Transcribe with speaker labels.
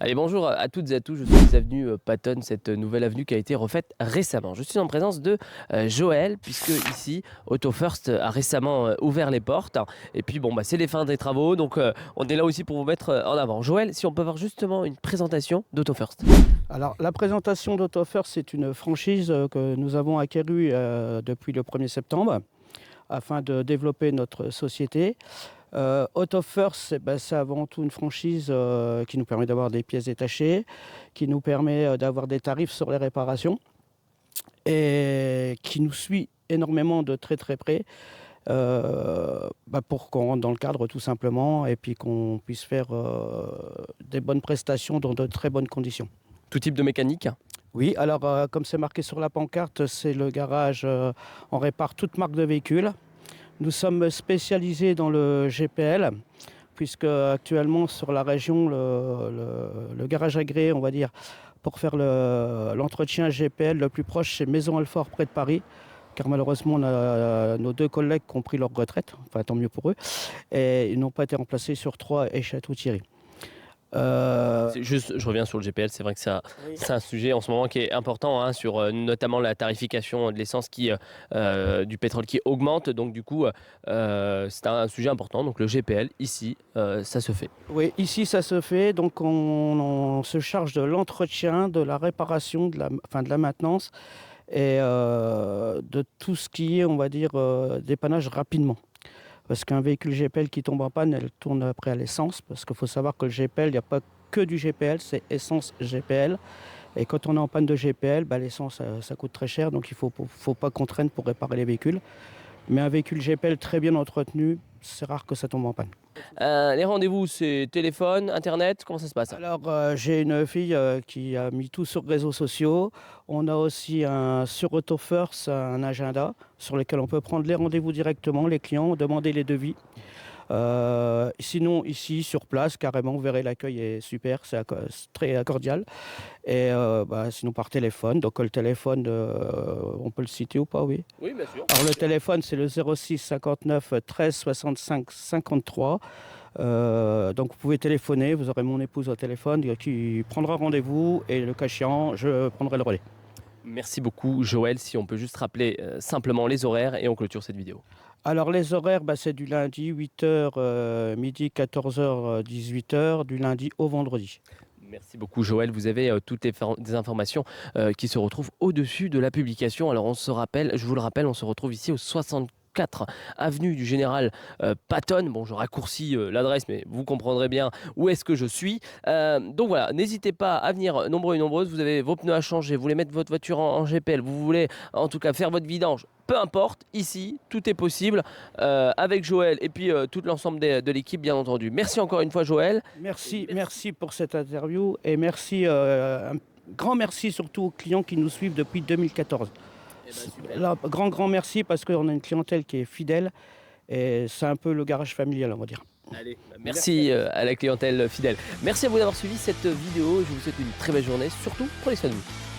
Speaker 1: Allez, bonjour à toutes et à tous, je suis avenue Patton, cette nouvelle avenue qui a été refaite récemment. Je suis en présence de Joël, puisque ici, Auto First a récemment ouvert les portes. Et puis, bon, c'est les fins des travaux, donc on est là aussi pour vous mettre en avant. Joël, si on peut avoir justement une présentation d'Auto First.
Speaker 2: Alors, la présentation d'AutoFirst, c'est une franchise que nous avons acquérue depuis le 1er septembre afin de développer notre société. AutoFirst, c'est avant tout une franchise qui nous permet d'avoir des pièces détachées, qui nous permet d'avoir des tarifs sur les réparations et qui nous suit énormément de très très près pour qu'on rentre dans le cadre tout simplement et puis qu'on puisse faire des bonnes prestations dans de très bonnes conditions.
Speaker 1: Tout type de mécanique.
Speaker 2: Oui, alors comme c'est marqué sur la pancarte, c'est le garage, on répare toute marque de véhicule. Nous sommes spécialisés dans le GPL, puisque actuellement sur la région, le garage agréé, on va dire, pour faire l'entretien GPL le plus proche, c'est Maison Alfort près de Paris. Car malheureusement, on a nos deux collègues qui ont pris leur retraite, enfin tant mieux pour eux, et ils n'ont pas été remplacés sur Troyes et Château-Thierry.
Speaker 1: Juste, je reviens sur le GPL, c'est vrai que
Speaker 2: Oui.
Speaker 1: c'est un sujet en ce moment qui est important, hein, sur notamment la tarification de l'essence du pétrole qui augmente. Donc du coup, c'est un sujet important. Donc le GPL, ici, ça se fait.
Speaker 2: Oui, ici ça se fait, donc on se charge de l'entretien, de la réparation, de la maintenance et de tout ce qui est, on va dire, dépannage rapidement. Parce qu'un véhicule GPL qui tombe en panne, elle tourne après à l'essence, parce qu'il faut savoir que le GPL, il n'y a pas que du GPL, c'est essence GPL. Et quand on est en panne de GPL, l'essence ça coûte très cher, donc il ne faut pas qu'on traîne pour réparer les véhicules. Mais un véhicule GPL très bien entretenu, c'est rare que ça tombe en panne.
Speaker 1: Les rendez-vous, c'est téléphone, internet, comment ça se passe?
Speaker 2: Alors, j'ai une fille qui a mis tout sur les réseaux sociaux. On a aussi sur AutoFirst un agenda sur lequel on peut prendre les rendez-vous directement, les clients, demander les devis. Sinon, ici, sur place, carrément, vous verrez, l'accueil est super, c'est très cordial. Et sinon, par téléphone. Donc, le téléphone, on peut le citer ou pas, oui.
Speaker 1: Oui, bien sûr.
Speaker 2: Alors, le téléphone, c'est le 06 59 13 65 53. Donc vous pouvez téléphoner, vous aurez mon épouse au téléphone qui prendra rendez-vous et le cas échéant, je prendrai le relais.
Speaker 1: Merci beaucoup, Joël. Si on peut juste rappeler simplement les horaires et on clôture cette vidéo.
Speaker 2: Alors les horaires, c'est du lundi 8h, midi 14h, 18h, du lundi au vendredi.
Speaker 1: Merci beaucoup, Joël. Vous avez toutes des informations qui se retrouvent au-dessus de la publication. Alors, je vous le rappelle, on se retrouve ici au 64 avenue du Général Patton. Bon, je raccourcis l'adresse, mais vous comprendrez bien où est-ce que je suis. Donc voilà, n'hésitez pas à venir nombreux et nombreuses. Vous avez vos pneus à changer, vous voulez mettre votre voiture en GPL, vous voulez en tout cas faire votre vidange. Peu importe, ici, tout est possible avec Joël et puis tout l'ensemble de l'équipe, bien entendu. Merci encore une fois, Joël.
Speaker 2: Merci pour cette interview et merci, un grand merci surtout aux clients qui nous suivent depuis 2014.
Speaker 1: Super.
Speaker 2: Là, grand merci parce qu'on a une clientèle qui est fidèle et c'est un peu le garage familial, on va dire.
Speaker 1: Allez, merci à la clientèle fidèle. Merci à vous d'avoir suivi cette vidéo. Je vous souhaite une très belle journée. Surtout, prenez soin de vous.